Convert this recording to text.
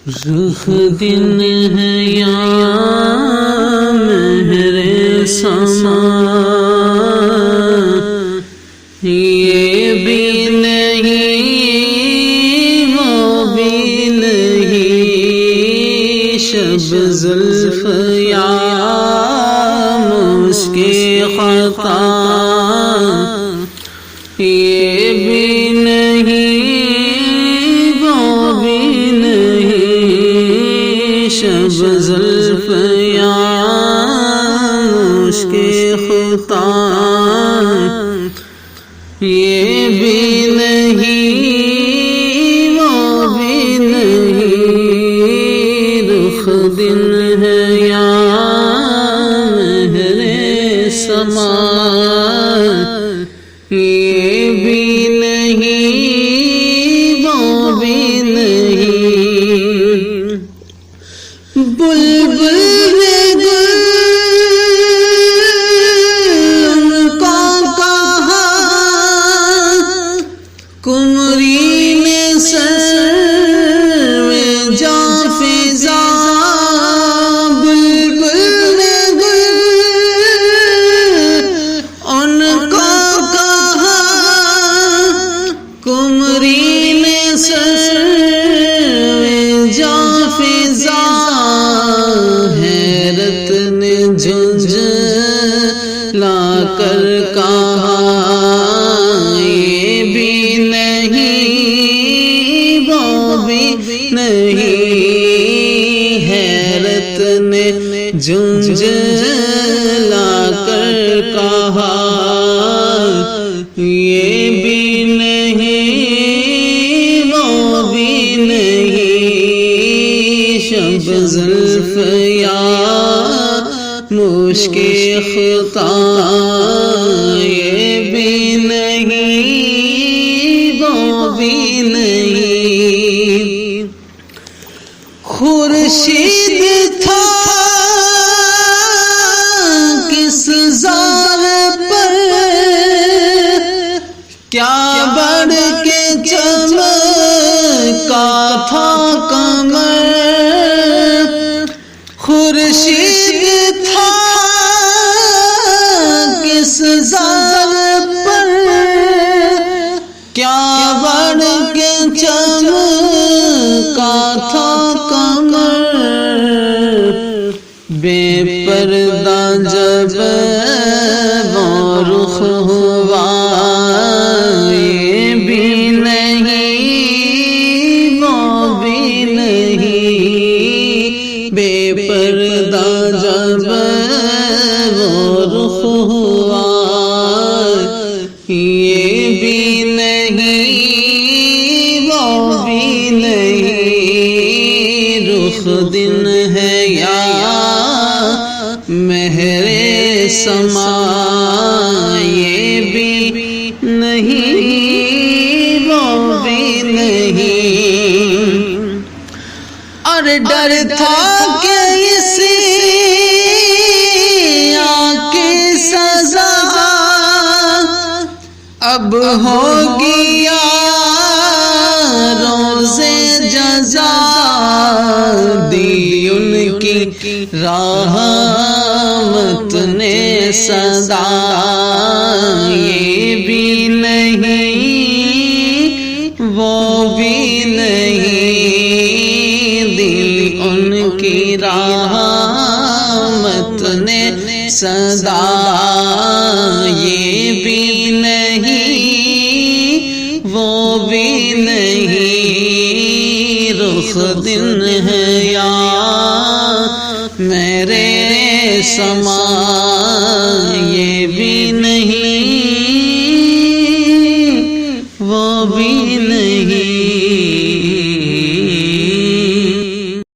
رخ دن ہے یا مہر سما، یہ بھی نہیں وہ بھی نہیں، شب زلف یا مشکل خطا، یہ بھی نہیں وہ بھی نہیں، شب زلف یا مشکل خطا، یہ بھی نہیں وہ بھی نہیں، رخ دن ہے یا مہر سما، یہ بھی نہیں وہ بھی نہیں، بلبل نے گل ان کو کہا، قمری نے سر میں جا فضا، بلبل نے گل ان کو کہا، قمری نے سر میں جا فضا، حیرت نے جھنجھلا کر کہا، یہ بھی نہیں وہ بھی نہیں، حیرت نے جھنجھلا کر کہا، یہ بھی نہیں وہ بھی نہیں، شب زلف یا مشکل خطا، یہ بھی نہیں وہ بھی نہیں، خورشید تھا کس زار پر، کیا بڑھ کے چمکا تھا کمر، خورشید تھا کس زار پر، کیا بڑھ کے چمکا تھا کمر، بے پردہ جب وہ رخ ہوا، یہ بھی نہیں وہ بھی نہیں، بے پردہ جب وہ رخ ہوا، یہ بھی نہیں وہ بھی نہیں، رخ دن ہے یا مہر سما، یہ بھی نہیں وہ بھی نہیں، اور ڈر تھا کہ اسی کی سزا اب ہوگی یا روزے جزا، دی ان کی رحمت نے صدا، یہ بھی نہیں وہ بھی نہیں، دل ان کی رحمت نے صدا، یہ بھی نہیں وہ بھی نہیں، رخ دن ہے یا میرے سما، یہ بھی نہیں وہ بھی نہیں۔